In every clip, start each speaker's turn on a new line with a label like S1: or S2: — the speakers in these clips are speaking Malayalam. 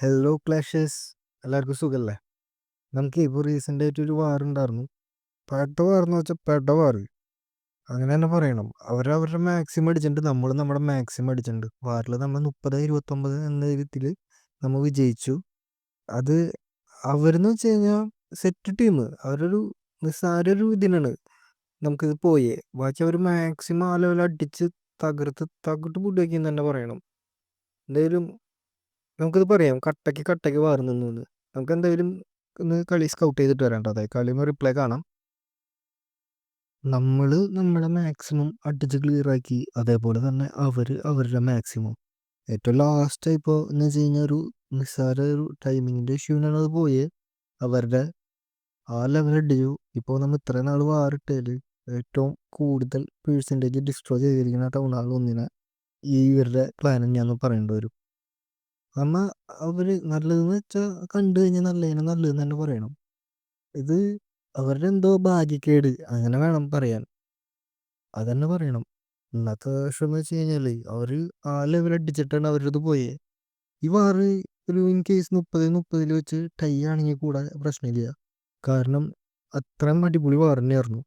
S1: ഹലോ ക്ലാഷേഴ്സ്, എല്ലാവർക്കും സുഖല്ലേ? നമുക്ക് ഇപ്പോൾ റീസെൻ്റ് ആയിട്ട് ഒരു വാർ ഉണ്ടായിരുന്നു. പെട്ട വാർ എന്ന് വെച്ചാൽ പെട്ട വാർ അങ്ങനെ തന്നെ പറയണം. അവരവരുടെ മാക്സിമം അടിച്ചിട്ടുണ്ട്, നമ്മൾ നമ്മുടെ മാക്സിമം അടിച്ചിട്ടുണ്ട്. വാറിൽ നമ്മൾ 30-29 എന്ന രീതിയിൽ നമ്മൾ വിജയിച്ചു. അത് അവരെന്ന് വെച്ച് കഴിഞ്ഞാൽ സെറ്റ് ടീം, അവരൊരു നിസ്സാരൊരു ഇതിനാണ് നമുക്കിത് പോയേ. ബാക്കി അവർ മാക്സിമം ആ ലെവൽ അടിച്ച് തകർത്ത് പൊടിയാക്കിയെന്ന് തന്നെ പറയണം. എന്തായാലും നമുക്കിത് പറയാം, കട്ടയ്ക്ക് കട്ടയ്ക്ക് വാർ നിന്നു. നമുക്ക് എന്തായാലും ഒന്ന് കളി സ്കൗട്ട് ചെയ്തിട്ട് വരാം കേട്ടോ. അതായത് കളി റിപ്ലൈ കാണാം. നമ്മൾ നമ്മുടെ മാക്സിമം അടിച്ച് ക്ലിയറാക്കി, അതേപോലെ തന്നെ അവരുടെ മാക്സിമം. ഏറ്റവും ലാസ്റ്റ് ഇപ്പോൾ എന്ന് വെച്ച് കഴിഞ്ഞാൽ ഒരു നിസ്സാര ഒരു ടൈമിങ്ങിൻ്റെ ഇഷ്യൂവിനാണ് അത് പോയത്. അവരുടെ ആ ലെവൽ അടിച്ചു. ഇപ്പോൾ നമ്മൾ ഇത്രയും നാൾ വാറിട്ടതിൽ ഏറ്റവും കൂടുതൽ പേഴ്സൻറ്റേജ് ഡിസ്ട്രോയ് ചെയ്തിരിക്കുന്ന ടൗൺ ഹാൾ ഒന്നിനെ ഈ ഇവരുടെ ക്ലാൻ ഞാൻ പറയേണ്ടി വരും. കാരണം അവർ നല്ലതെന്ന് വെച്ചാൽ കണ്ടു കഴിഞ്ഞാൽ നല്ലതെന്ന് തന്നെ പറയണം. ഇത് അവരുടെ എന്തോ ഭാഗ്യക്കേട് അങ്ങനെ വേണം പറയാൻ, അതന്നെ പറയണം. ഇന്നത്തെ വർഷം എന്ന് വെച്ച് കഴിഞ്ഞാൽ അവർ ആ ലെവൽ അടിച്ചിട്ടാണ് അവരത് പോയേ. ഈ വാറ് ഒരു ഇൻ കേസ് 30-30 വെച്ച് ടൈ ആണെങ്കിൽ കൂടെ പ്രശ്നമില്ല. കാരണം അത്രയും അടിപൊളി വാർ തന്നെയായിരുന്നു.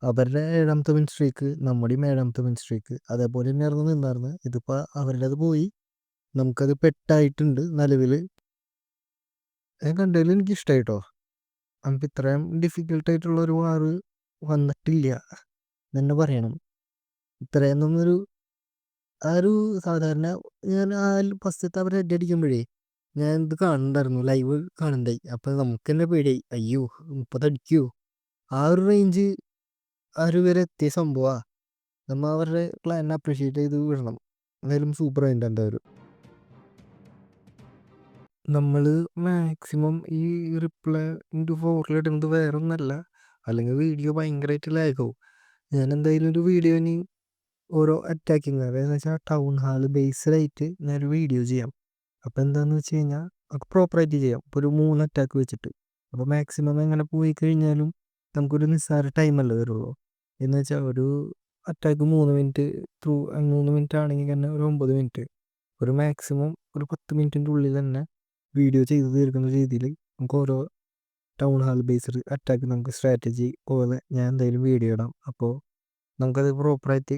S1: അവരുടെ 7ാമത്തെ വിൻ സ്ട്രീക്ക്, നമ്മുടെയും 7ാമത്തെ വിൻ സ്ട്രീക്ക് അതേപോലെ തന്നെയായിരുന്നു നിന്നായിരുന്നു. ഇതിപ്പോൾ അവരുടേത് പോയി, നമുക്കത് പെട്ടായിട്ടുണ്ട് നിലവിൽ. ഞാൻ കണ്ടതിൽ എനിക്ക് ഇഷ്ടമായിട്ടോ. നമുക്ക് ഇത്രയും ഡിഫിക്കൽട്ടായിട്ടുള്ള ഒരു വാറ് വന്നിട്ടില്ല തന്നെ പറയണം. ഇത്രയൊന്നും ആ ഒരു സാധാരണ ഞാൻ ആ ഫസ്റ്റത്തെ അവർ അടി അടിക്കുമ്പോഴേ ഞാൻ ഇത് കാണുന്നുണ്ടായിരുന്നു, ലൈവ് കാണുന്നുണ്ടായി. അപ്പം നമുക്ക് തന്നെ പേടിയായി, അയ്യോ 30 അടിക്കുമോ. ആ ഒരു റേഞ്ച് ആ ഒരു വരെ എത്തിയ സംഭവമാണ്. നമ്മൾ അവരുടെ പ്ലാനിനെ അപ്രീഷിയേറ്റ് ചെയ്ത് വിടണം. എന്തായാലും സൂപ്പർ ആയിട്ട് എന്തായാലും നമ്മൾ മാക്സിമം ഈ റിപ്ലൈ ഇൻറ്റു 4 ഇടുന്നത് വേറെ ഒന്നല്ല, അല്ലെങ്കിൽ വീഡിയോ ഭയങ്കരമായിട്ട് ലാഗാവും. ഞാൻ എന്തായാലും ഒരു വീഡിയോ ഇനി ഓരോ അറ്റാക്കിങ്, അതായത് വെച്ചാൽ ടൗൺ ഹാൾ ബേസ്ഡായിട്ട് ഞാനൊരു വീഡിയോ ചെയ്യാം. അപ്പോൾ എന്താണെന്ന് വെച്ച് കഴിഞ്ഞാൽ നമുക്ക് പ്രോപ്പറായിട്ട് ചെയ്യാം. ഇപ്പോൾ ഒരു 3 അറ്റാക്ക് വെച്ചിട്ട്. അപ്പോൾ മാക്സിമം എങ്ങനെ പോയി കഴിഞ്ഞാലും നമുക്കൊരു നിസ്സാര ടൈമല്ലേ വരുള്ളൂ. എന്ന് വെച്ചാൽ ഒരു അറ്റാക്ക് 3 മിനിറ്റ് 3 മിനിറ്റ് ആണെങ്കിൽ തന്നെ ഒരു 9 മിനിറ്റ്, ഒരു മാക്സിമം ഒരു 10 മിനിറ്റിൻ്റെ ഉള്ളിൽ തന്നെ വീഡിയോ ചെയ്ത് തീർക്കുന്ന രീതിയിൽ നമുക്ക് ഓരോ ടൗൺ ഹാൾ ബേസ്ഡ് അറ്റാക്ക് നമുക്ക് സ്ട്രാറ്റജി പോലെ ഞാൻ എന്തായാലും വീഡിയോ ഇടാം. അപ്പോൾ നമുക്കത് പ്രോപ്പറായിട്ട്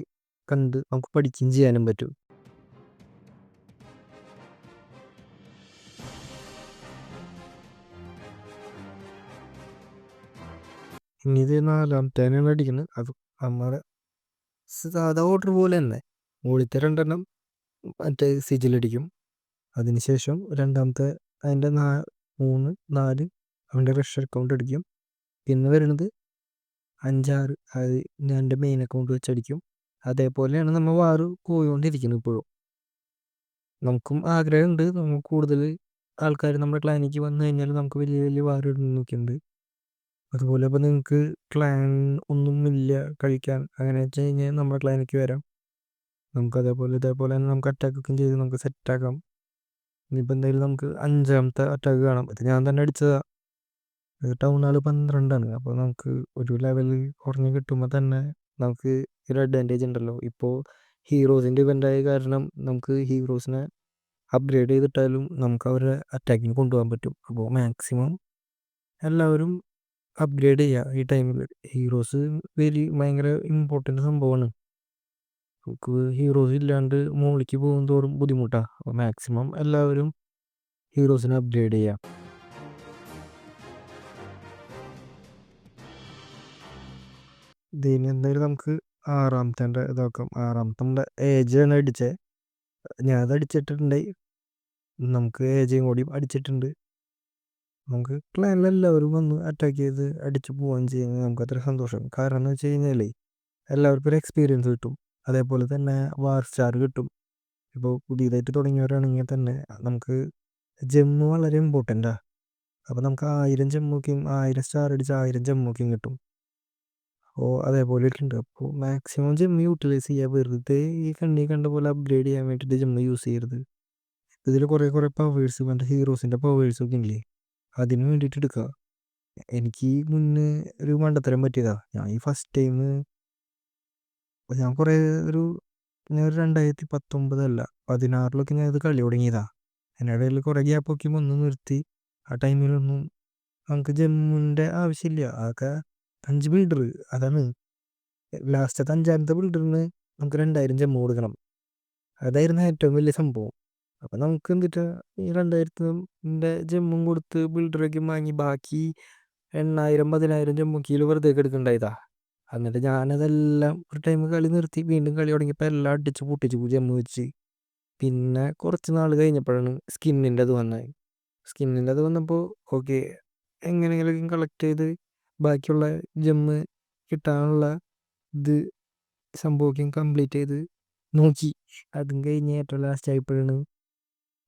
S1: കണ്ട് നമുക്ക് പഠിക്കുകയും ചെയ്യാനും പറ്റും. ഇനി ഇത് 4ാമത്തേനാണ് അടിക്കുന്നത്. അത് നമ്മുടെ സാധാ ഓർഡർ പോലെ തന്നെ മുകളിലത്തെ 2 മറ്റേ സിജിലടിക്കും. അതിനുശേഷം 2ാമത്തെ അതിൻ്റെ 3, 4 അവൻ്റെ റഷ് അക്കൗണ്ട് അടിക്കും. പിന്നെ വരുന്നത് 5, 6 അത് ഞാൻ എൻ്റെ മെയിൻ അക്കൗണ്ട് വെച്ചടിക്കും. അതേപോലെയാണ് നമ്മൾ വാറ് പോയിക്കൊണ്ടിരിക്കുന്നത് ഇപ്പോഴും. നമുക്കും ആഗ്രഹമുണ്ട്, നമുക്ക് കൂടുതൽ ആൾക്കാർ നമ്മുടെ ക്ലാനിലേക്ക് വന്നു കഴിഞ്ഞാൽ നമുക്ക് വലിയ വലിയ വാർ ഇടുന്നൊക്കെയുണ്ട്. അതുപോലെ ഇപ്പോൾ നിങ്ങൾക്ക് ക്ലാൻ ഒന്നുമില്ല കഴിക്കാൻ, അങ്ങനെ വെച്ച് കഴിഞ്ഞാൽ നമ്മുടെ ക്ലാനിലേക്ക് വരാം. നമുക്ക് ഇതേപോലെ തന്നെ നമുക്ക് അറ്റാക്കൊക്കെ ചെയ്ത് നമുക്ക് സെറ്റാക്കാം. ഇനിയിപ്പോൾ എന്തായാലും നമുക്ക് 5ാമത്തെ അറ്റാക്ക് കാണാം. ഇത് ഞാൻ തന്നെ അടിച്ചതാണ്. ഇത് ടൗൺ ഹാൾ 12ആണ്. അപ്പോൾ നമുക്ക് ഒരു ലെവൽ കുറഞ്ഞ് കിട്ടുമ്പോൾ തന്നെ നമുക്ക് ഒരു അഡ്വാൻറ്റേജ് ഉണ്ടല്ലോ. ഇപ്പോൾ ഹീറോസിൻ്റെ ഇവൻ്റായ കാരണം നമുക്ക് ഹീറോസിനെ അപ്ഗ്രേഡ് ചെയ്തിട്ടാലും നമുക്ക് അവരെ അറ്റാക്കിന് കൊണ്ടുപോകാൻ പറ്റും. അപ്പോൾ മാക്സിമം എല്ലാവരും അപ്ഗ്രേഡ് ചെയ്യുക ഈ ടൈമിൽ. ഹീറോസ് ഭയങ്കര ഇമ്പോർട്ടൻ്റ് സംഭവമാണ്. നമുക്ക് ഹീറോസ് ഇല്ലാണ്ട് മുകളിലേക്ക് പോകും തോറും ബുദ്ധിമുട്ടാണ്. അപ്പോൾ മാക്സിമം എല്ലാവരും ഹീറോസിനെ അപ്ഗ്രേഡ് ചെയ്യുക. ഇതിന് എന്തായാലും നമുക്ക് 6ാമത്തെ ഇതാക്കാം. 6ാമത്തെ ഏജാണ് അടിച്ചത്. ഞാൻ അത് അടിച്ചിട്ടുണ്ടായി. നമുക്ക് ഏജയും കൂടി അടിച്ചിട്ടുണ്ട്. നമുക്ക് ക്ലാനിലെല്ലാവരും വന്ന് അറ്റാക്ക് ചെയ്ത് അടിച്ച് പോവുകയും ചെയ്യുന്നത് നമുക്ക് അത്ര സന്തോഷം. കാരണം എന്ന് വെച്ച് കഴിഞ്ഞാൽ എല്ലാവർക്കും ഒരു എക്സ്പീരിയൻസ് കിട്ടും. അതേപോലെ തന്നെ വാർ സ്റ്റാർ കിട്ടും. ഇപ്പോൾ പുതിയതായിട്ട് തുടങ്ങിയവരാണെങ്കിൽ തന്നെ നമുക്ക് ജെമ്മ് വളരെ ഇമ്പോർട്ടൻ്റാണ്. അപ്പോൾ നമുക്ക് 1000 ജെമ്മൊക്കെയും 1000 സ്റ്റാർ അടിച്ച് 1000 ജെമ്മൊക്കെയും കിട്ടും. അപ്പോൾ അതേപോലെ ഉണ്ട്. അപ്പോൾ മാക്സിമം ജെമ്മ് യൂട്ടിലൈസ് ചെയ്യുക. വെറുതെ ഈ കണ്ട പോലെ അപ്ഗ്രേഡ് ചെയ്യാൻ വേണ്ടിയിട്ട് ജെമ്മ് യൂസ് ചെയ്യരുത്. ഇതിൽ കുറേ പവേഴ്സ്, മറ്റേ ഹീറോസിൻ്റെ പവേഴ്സൊക്കെ ഇല്ലേ, അതിന് വേണ്ടിയിട്ട് എടുക്കുക. എനിക്ക് മുന്നേ ഒരു മണ്ടത്തരം പറ്റിയതാണ്. ഞാൻ ഈ ഫസ്റ്റ് ടൈം ഞാൻ കുറേ ഒരു 2019 അല്ല 16 ഞാൻ ഇത് കളി തുടങ്ങിയതാണ്. അതിനിടയിൽ കുറേ ഗ്യാപ്പൊക്കെ ഒന്ന് നിർത്തി. ആ ടൈമിലൊന്നും നമുക്ക് ജമ്മുവിൻ്റെ ആവശ്യമില്ല. ആകെ 5 ബിൽഡർ. അതാണ് ലാസ്റ്റത്തെ 5ാമത്തെ ബിൽഡറിന് നമുക്ക് 2000 ജമ്മു കൊടുക്കണം. അതായിരുന്നു ഏറ്റവും വലിയ സംഭവം. അപ്പം നമുക്ക് എന്നിട്ട് ഈ 2000ൻ്റെ ജമ്മും കൊടുത്ത് ബിൽഡറൊക്കെ വാങ്ങി ബാക്കി 8,000 10,000 ജമ്മു കീഴിൽ വെറുതെ എടുക്കണ്ടായതാ. എന്നിട്ട് ഞാനതെല്ലാം ഒരു ടൈം കളി നിർത്തി. വീണ്ടും കളി തുടങ്ങിയപ്പോൾ എല്ലാം അടിച്ച് പൊട്ടിച്ചു ജമ്മു വെച്ച്. പിന്നെ കുറച്ച് നാൾ കഴിഞ്ഞപ്പോഴാണ് സ്കിന്നിൻ്റെ അത് വന്നത്. സ്കിന്നിൻ്റെ അത് വന്നപ്പോൾ ഓക്കെ, എങ്ങനെയെങ്കിലും കളക്ട് ചെയ്ത് ബാക്കിയുള്ള ജമ്മ് കിട്ടാനുള്ള ഇത് സംഭവം കംപ്ലീറ്റ് ചെയ്ത് നോക്കി. അതും കഴിഞ്ഞ് ഏറ്റവും ലാസ്റ്റ് ആയപ്പോഴാണ്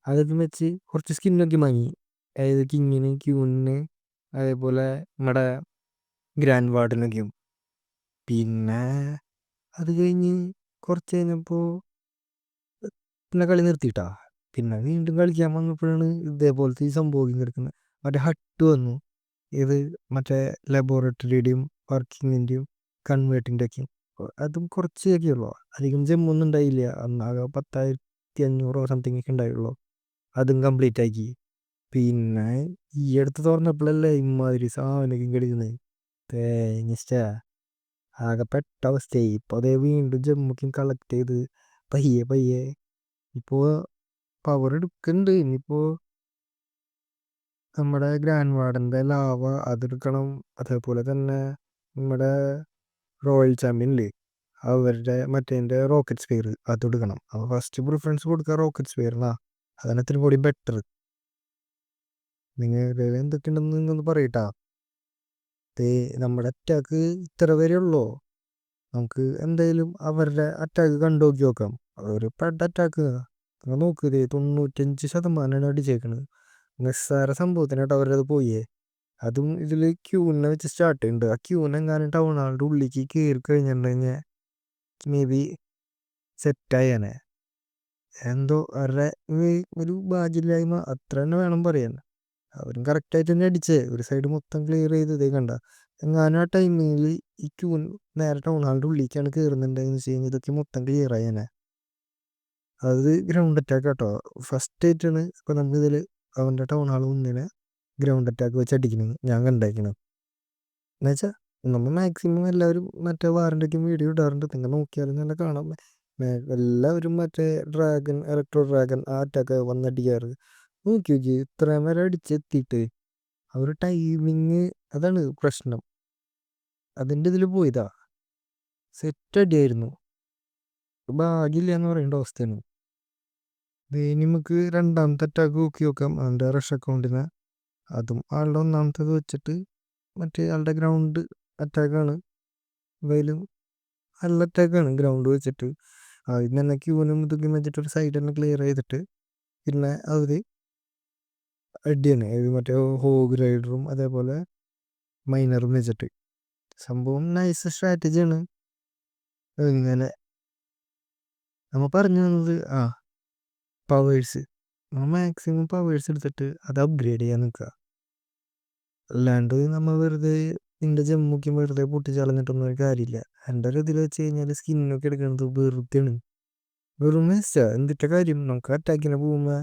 S1: അതൊക്കെ വെച്ച് കുറച്ച് സ്കിന്നൊക്കെ വാങ്ങി. അതായത് കിങ്ങിന്, ക്യൂണിന്, അതേപോലെ നമ്മുടെ ഗ്രാൻഡ് വാർഡിനൊക്കെയും. പിന്നെ അത് കഴിഞ്ഞ് കുറച്ച് കഴിഞ്ഞപ്പോൾ പിന്നെ കളി നിർത്തിയിട്ടാ. പിന്നെ വീണ്ടും കളിക്കാൻ വന്നപ്പോഴാണ് ഇതേപോലത്തെ ഈ സംഭവം കിടക്കുന്നത്. മറ്റേ ഹട്ട് വന്നു. ഇത് മറ്റേ ലബോറട്ടറിയുടെയും വർക്കിങ്ങിൻ്റെയും കൺവേർട്ടിൻ്റെ ഒക്കെയും. അതും കുറച്ചൊക്കെ ഉള്ളു. അധികം ജമ്മൊന്നും ഉണ്ടായില്ല. അന്നാകെ 10,500 സംതിങ് ഒക്കെ ഉണ്ടായുള്ളൂ. അതും കംപ്ലീറ്റ് ആക്കി. പിന്നെ ഈ അടുത്ത് തുറന്നപ്പോഴല്ലേ ഇമാതിരി സാധനമൊക്കെ കളിക്കുന്നത്. തേങ്ങിച്ച ആകെ പെട്ട അവസ്ഥയായി. ഇപ്പോൾ അതേ വീണ്ടും ജമ്മുക്കും കളക്ട് ചെയ്ത് പയ്യെ പയ്യെ ഇപ്പോൾ പവർ എടുക്കുന്നുണ്ട്. ഇനിയിപ്പോൾ നമ്മുടെ ഗ്രാൻഡ് വാർഡൻ്റെ ലാവ അതെടുക്കണം. അതേപോലെ തന്നെ നമ്മുടെ റോയൽ ചാമ്പ്യനില്ലേ, അവരുടെ മറ്റേ റോക്കറ്റ് സ്പെയർ അതെടുക്കണം. അപ്പോൾ ഫസ്റ്റ് പ്രിഫറൻസ് കൊടുക്കുക റോക്കറ്റ് സ്പെയറിനാ. അതാണ് ഇത്തിരി കൂടി ബെറ്റർ. നിങ്ങൾ എന്തൊക്കെ ഉണ്ടെന്ന് നിങ്ങൊന്ന് പറയട്ടാ. നമ്മുടെ അറ്റാക്ക് ഇത്ര വരെ ഉള്ളൂ. നമുക്ക് എന്തായാലും അവരുടെ അറ്റാക്ക് കണ്ടു നോക്കാം. ഒരു പെട്ട അറ്റാക്ക് നോക്ക്. 95% അടിച്ചേക്കണ്. നിസ്സാര സംഭവത്തിനായിട്ട് അവരത് പോയേ. അതും ഇതിൽ ക്യൂനെ വെച്ച് സ്റ്റാർട്ട് ചെയ്യുന്നുണ്ട്. ആ ക്യൂനെങ്ങാനും ടൗൺ ഹാളിൻ്റെ ഉള്ളിലേക്ക് കയറി കഴിഞ്ഞിട്ടുണ്ടെങ്കിൽ മേ ബി സെറ്റായേനെ. എന്തോ അവരുടെ ഒരു ഭാഗ്യമില്ലായ്മ അത്ര തന്നെ വേണം പറയാൻ. അവരും കറക്റ്റായിട്ട് തന്നെ അടിച്ചേ. ഒരു സൈഡ് മൊത്തം ക്ലിയർ ചെയ്ത് ഇതേ കണ്ട. എങ്ങാനും ആ ടൈമിൽ ഈ ക്യൂൻ നേരെ ടൗൺ ഹാളിൻ്റെ ഉള്ളിലേക്കാണ് കയറുന്നുണ്ടെന്ന് വെച്ച് കഴിഞ്ഞാൽ ഇതൊക്കെ മൊത്തം ക്ലിയർ ആയേനെ. അത് ഗ്രൗണ്ട് അറ്റാക്ക് കേട്ടോ. ഫസ്റ്റ് ആയിട്ടാണ് ഇപ്പം നമുക്കിതിൽ അവൻ്റെ ടൗൺ ഹാൾ മുന്നിനെ ഗ്രൗണ്ട് അറ്റാക്ക് വെച്ച് അടിക്കുന്നത് ഞാൻ കണ്ടേക്കണം. എന്നുവെച്ചാൽ നമ്മൾ മാക്സിമം എല്ലാവരും മറ്റേ വാറിൻ്റെയൊക്കെ വീഡിയോ ഇടാറുണ്ട്. നിങ്ങൾ നോക്കിയാലും നല്ല കാണാം. എല്ലാവരും മറ്റേ ഡ്രാഗൺ, ഇലക്ട്രോ ഡ്രാഗൺ ആ അറ്റാക്ക് വന്നടിക്കാറ്. നോക്കി നോക്കി ഇത്രയും വരെ അടിച്ചെത്തിയിട്ട് ആ ഒരു ടൈമിങ്, അതാണ് പ്രശ്നം. അതിൻ്റെ ഇതിൽ പോയതാ. സെറ്റ് അടിയായിരുന്നു. ഭാഗ്യമില്ല എന്ന് പറയേണ്ട അവസ്ഥയാണ്. നമുക്ക് രണ്ടാമത്തെ അറ്റാക്ക് നോക്കി നോക്കാം. അവൻ്റെ റഷ് അക്കൗണ്ടിനെ അതും ആളുടെ ഒന്നാമത്തേത് വെച്ചിട്ട് മറ്റേ ആളുടെ ഗ്രൗണ്ട് അറ്റാക്കാണ്. എന്തായാലും നല്ല അറ്റാക്കാണ് ഗ്രൗണ്ട് വെച്ചിട്ട്. അതിന് തന്നെ ക്യൂനും ഇതൊക്കെ വെച്ചിട്ട് ഒരു സൈഡ് തന്നെ ക്ലിയർ ചെയ്തിട്ട് പിന്നെ അവർ അടിയാണ്. മറ്റേ ഹോഗ് റൈഡറും അതേപോലെ മൈനറും വെച്ചിട്ട് സംഭവം നൈസ് സ്ട്രാറ്റജിയാണ്. ഇങ്ങനെ നമ്മൾ പറഞ്ഞു തന്നത് പവേഴ്സ് നമ്മൾ മാക്സിമം പവേഴ്സ് എടുത്തിട്ട് അത് അപ്ഗ്രേഡ് ചെയ്യാൻ നിൽക്കുക. അല്ലാണ്ട് നമ്മൾ വെറുതെ നിന്റെ ജമ്മുക്കും വെറുതെ പൊട്ടിച്ചളഞ്ഞിട്ടൊന്നും ഒരു കാര്യമില്ല. എൻ്റെ ഒരു ഇതിൽ വെച്ച് കഴിഞ്ഞാൽ സ്കിന്നൊക്കെ എടുക്കുന്നത് വെറുതെയാണ്. വെറും വേസ്റ്റാ. എന്തിൻ്റെ കാര്യം? നമുക്ക് അറ്റാക്കിനെ പോകുമ്പോൾ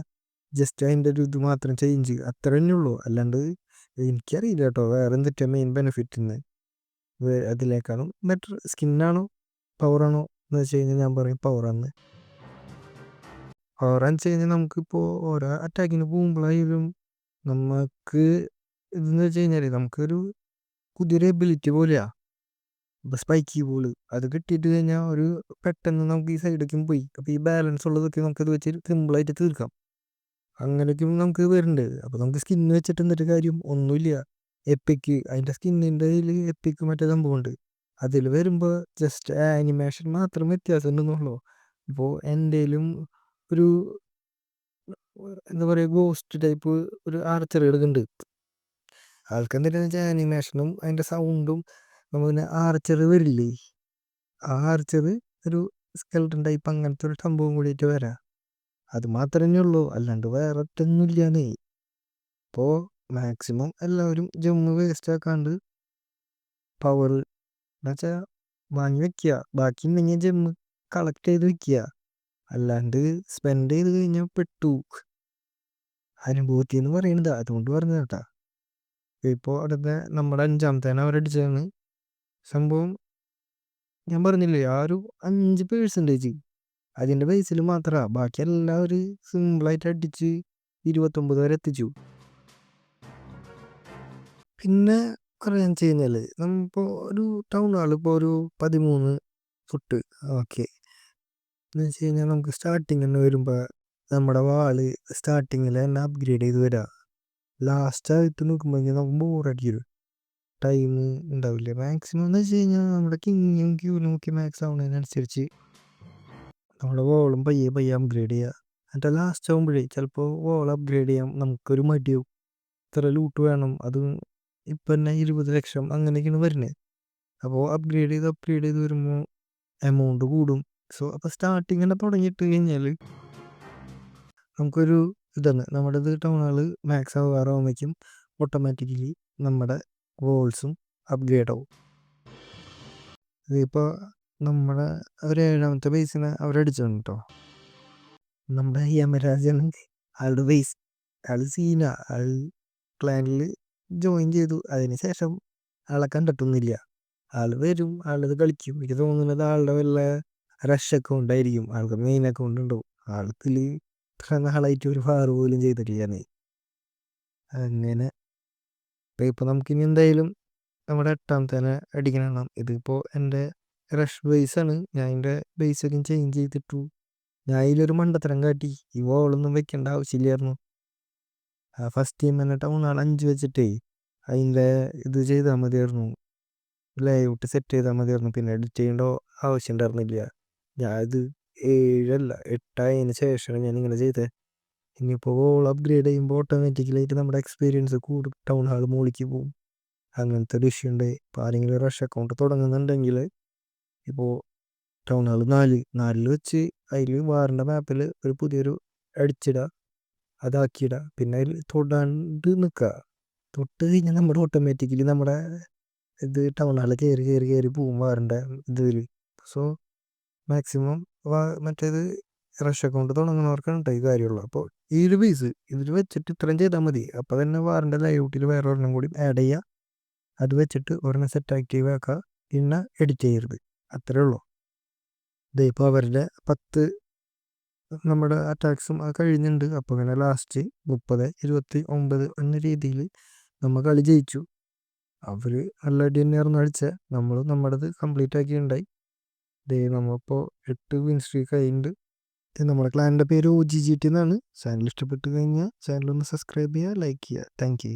S1: ജസ്റ്റ് അതിൻ്റെ ഒരു ഇത് മാത്രം ചേഞ്ച് അത്ര തന്നെ ഉള്ളൂ. അല്ലാണ്ട് എനിക്കറിയില്ല കേട്ടോ വേറെ എന്തിട്ടാ മെയിൻ ബെനിഫിറ്റ് എന്ന്. അതിലേക്കാളും ബെറ്റർ സ്കിന്നാണോ പവറാണോ എന്ന് വെച്ച് കഴിഞ്ഞാൽ ഞാൻ പറയും പവറാണ്. പവറാന്ന് വെച്ച് കഴിഞ്ഞാൽ നമുക്കിപ്പോൾ ഓരോ അറ്റാക്കിന് പോകുമ്പോഴായാലും നമുക്ക് ഇതെന്ന് വെച്ച് കഴിഞ്ഞാൽ നമുക്കൊരു പുതിയൊരു എബിലിറ്റി പോലെയാ. ഇപ്പം സ്പൈക്കി ബോൾ അത് കിട്ടിയിട്ട് കഴിഞ്ഞാൽ ഒരു പെട്ടെന്ന് നമുക്ക് ഈ സൈഡൊക്കെയും പോയി. അപ്പോൾ ഈ ബാലൻസ് ഉള്ളതൊക്കെ നമുക്കത് വെച്ച് സിമ്പിളായിട്ട് തീർക്കാം. അങ്ങനെയൊക്കെയും നമുക്ക് വരുന്നുണ്ട്. അപ്പോൾ നമുക്ക് സ്കിന്ന് വെച്ചിട്ട് എന്നിട്ട് കാര്യം ഒന്നുമില്ല. എപ്പിക്ക് അതിൻ്റെ സ്കിന്നിൻ്റെ ഇതിൽ എപ്പിക്ക് മറ്റേ സംഭവമുണ്ട്. അതിൽ വരുമ്പോൾ ജസ്റ്റ് ആനിമേഷൻ മാത്രം വ്യത്യാസം ഉണ്ടെന്നുള്ളൂ. ഇപ്പോൾ എന്തേലും ഒരു എന്താ പറയുക ഗോസ്റ്റ് ടൈപ്പ് ഒരു ആർച്ചറി എടുക്കുന്നുണ്ട്. ആൾക്ക് എന്തിനാന്ന് വെച്ചാൽ ആനിമേഷനും അതിൻ്റെ സൗണ്ടും പിന്നെ ആർച്ചറി വരില്ലേ, ആ ആർച്ചറി ഒരു സ്കെൽട്ടൺ ടൈപ്പ് അങ്ങനത്തെ ഒരു സംഭവം കൂടിയിട്ട് വരാം. അത് മാത്രമേ ഉള്ളൂ. അല്ലാണ്ട് വേറെ ഒറ്റൊന്നുമില്ലാന്നേ. ഇപ്പോൾ മാക്സിമം എല്ലാവരും ജമ്മു വേസ്റ്റ് ആക്കാണ്ട് പവർ എന്നുവെച്ചാൽ വാങ്ങി വെക്കുക. ബാക്കി ഉണ്ടെങ്കിൽ ജമ്മു കളക്ട് ചെയ്ത് വെക്കുക. അല്ലാണ്ട് സ്പെൻഡ് ചെയ്ത് കഴിഞ്ഞാൽ പെട്ടു. അനുഭൂതി എന്ന് പറയുന്നത് അതുകൊണ്ട് പറഞ്ഞ കേട്ടാ. ഇപ്പോൾ അടുത്ത നമ്മുടെ 5ാമത്തേനെ അവരടിച്ചതാണ് സംഭവം. ഞാൻ പറഞ്ഞില്ലേ ആ ഒരു 5% അതിൻ്റെ ബേസിൽ മാത്രമാണ്, ബാക്കി എല്ലാവരും സിമ്പിളായിട്ട് അടിച്ച് 29 വരെ എത്തിച്ചു. പിന്നെ പറയാന്ന് വെച്ച് കഴിഞ്ഞാൽ നമ്മളിപ്പോൾ ഒരു ടൗൺ ഹാൾ ഇപ്പോൾ ഒരു 13 ഫുട്ട് ഓക്കെ എന്ന് വെച്ച് കഴിഞ്ഞാൽ നമുക്ക് സ്റ്റാർട്ടിങ് തന്നെ വരുമ്പോൾ നമ്മുടെ വാള് സ്റ്റാർട്ടിങ്ങിൽ തന്നെ അപ്ഗ്രേഡ് ചെയ്ത് വരാം. ലാസ്റ്റ് ആയിട്ട് നോക്കുമ്പോൾ നമുക്ക് ബോറടിക്കും, ടൈം ഉണ്ടാവില്ല. മാക്സിമം എന്ന് വെച്ച് കഴിഞ്ഞാൽ നമ്മുടെ കിങ്ങും ക്യൂനും ഒക്കെ മാക്സ് ആവുന്നതിനനുസരിച്ച് നമ്മുടെ വോളും പയ്യെ പയ്യെ അപ്ഗ്രേഡ് ചെയ്യുക. എന്നിട്ട് ലാസ്റ്റ് ആകുമ്പോഴേ ചിലപ്പോൾ വോൾ അപ്ഗ്രേഡ് ചെയ്യാം നമുക്കൊരു മടിയാവും, ഇത്ര ലൂട്ട് വേണം, അത് ഇപ്പം തന്നെ 20 ലക്ഷം അങ്ങനെയൊക്കെയാണ് വരുന്നത്. അപ്പോൾ അപ്ഗ്രേഡ് ചെയ്ത് വരുമ്പോൾ എമൗണ്ട് കൂടും. സോ അപ്പോൾ സ്റ്റാർട്ടിങ് തന്നെ തുടങ്ങിയിട്ട് കഴിഞ്ഞാൽ നമുക്കൊരു ഇതാണ്, നമ്മുടെ ഇത് ടൗൺ ഹാൾ മാക്സ് ആവാറാകുമ്പോഴേക്കും ഓട്ടോമാറ്റിക്കലി നമ്മുടെ വോൾസും അപ്ഗ്രേഡ് ആവും. ഇതിപ്പോൾ നമ്മുടെ ഒരു 7ാമത്തെ ബേസിനെ അവരടിച്ചാണ് കേട്ടോ. നമ്മുടെ യമരാജാണ് ആളുടെ ബേസ്. ആള് സീന, ആൾ ക്ലാനിൽ ജോയിൻ ചെയ്തു. അതിന് ശേഷം ആളെ കണ്ടിട്ടൊന്നുമില്ല. ആള് വരും, ആളിത് കളിക്കും. എനിക്ക് തോന്നുന്നത് ആളുടെ വല്ല റഷ് അക്കൗണ്ട് ആയിരിക്കും, ആൾക്ക് മെയിൻ അക്കൗണ്ട് ഉണ്ടാവും. ആൾക്കിൽ ഇത്ര നാളായിട്ട് ഒരു ഫാറ് പോലും ചെയ്തിട്ടില്ല. അങ്ങനെ ഇപ്പം നമുക്കിനി എന്തായാലും നമ്മുടെ 8ാമത്തേനെ അടിക്കണം. ഇതിപ്പോൾ എൻ്റെ റഷ് ബേസാണ്, ഞാൻ എൻ്റെ ബേസൊക്കെ ചേഞ്ച് ചെയ്തിട്ടു. ഞാൻ അതിലൊരു മണ്ടത്തരം കാട്ടി, ഈ വോളൊന്നും വെക്കേണ്ട ആവശ്യമില്ലായിരുന്നു. ഫസ്റ്റ് ടൈം തന്നെ ടൗൺ ഹാൾ 5 വെച്ചിട്ടേ അതിൻ്റെ ഇത് ചെയ്താൽ മതിയായിരുന്നു, ലേഔട്ട് സെറ്റ് ചെയ്താൽ മതിയായിരുന്നു, പിന്നെ എഡിറ്റ് ചെയ്യേണ്ട ആവശ്യം ഉണ്ടായിരുന്നില്ല. ഞാനിത് 7 അല്ല 8 ആയതിന് ശേഷമാണ് ഞാനിങ്ങനെ ചെയ്തത്. ഇനിയിപ്പോൾ വോൾ അപ്ഗ്രേഡ് ചെയ്യുമ്പോൾ ഓട്ടോമാറ്റിക്കലായിട്ട് നമ്മുടെ എക്സ്പീരിയൻസ് കൂടും, ടൗൺ ഹാൾ മുകളിലേക്ക് പോകും. അങ്ങനത്തെ ഒരു ഇഷ്യൂ ഉണ്ട്. ഇപ്പോൾ ആരെങ്കിലും റഷ് അക്കൗണ്ട് തുടങ്ങുന്നുണ്ടെങ്കിൽ ഇപ്പോൾ ടൗൺ ഹാൾ 4 വെച്ച് അതിൽ വാറിൻ്റെ മാപ്പിൽ ഒരു പുതിയൊരു അടിച്ചിടുക, അതാക്കിയിടുക. പിന്നെ അതിൽ തൊടാണ്ട് നിൽക്കുക. തൊട്ട് കഴിഞ്ഞാൽ നമ്മുടെ ഓട്ടോമാറ്റിക്കലി നമ്മുടെ ഇത് ടൗൺ ഹാൾ കയറി പോകും വാറിൻ്റെ ഇതിൽ. സോ മാക്സിമം മറ്റേത് റഷ് അക്കൗണ്ട് തുടങ്ങുന്നവർക്കാണ് ഈ കാര്യമുള്ളൂ. അപ്പോൾ ഈ ഒരു ബേസ് ഇതിൽ വെച്ചിട്ട് ഇത്രയും ചെയ്താൽ മതി. അപ്പോൾ തന്നെ വാറിൻ്റെ ലേഔട്ടിൽ വേറെ ഒരെണ്ണം കൂടി ആഡ് ചെയ്യുക, അത് വെച്ചിട്ട് ഒരെണ്ണം സെറ്റ് ആക്റ്റീവ് ആക്കുക, പിന്നെ എഡിറ്റ് ചെയ്യരുത്, അത്രേ ഉള്ളൂ. ഇപ്പോൾ അവരുടെ 10 നമ്മുടെ അറ്റാക്സും കഴിഞ്ഞിട്ടുണ്ട്. അപ്പോൾ ഇങ്ങനെ ലാസ്റ്റ് 30-29 എന്ന രീതിയിൽ നമ്മൾ കളി ജയിച്ചു. അവർ നല്ല അടി തന്നെയായിരുന്നു അടിച്ചത്, നമ്മളും നമ്മുടേത് കംപ്ലീറ്റ് ആക്കിയിട്ടുണ്ടായി. നമ്മളിപ്പോൾ 8 വിൻ സ്ട്രീക്ക് ആയിട്ടുണ്ട്. നമ്മുടെ ക്ലാനിൻ്റെ പേര് OGGT എന്നാണ്. ചാനൽ ഇഷ്ടപ്പെട്ട് കഴിഞ്ഞാൽ ചാനലൊന്ന് സബ്സ്ക്രൈബ് ചെയ്യുക, ലൈക്ക് ചെയ്യുക. Thank you.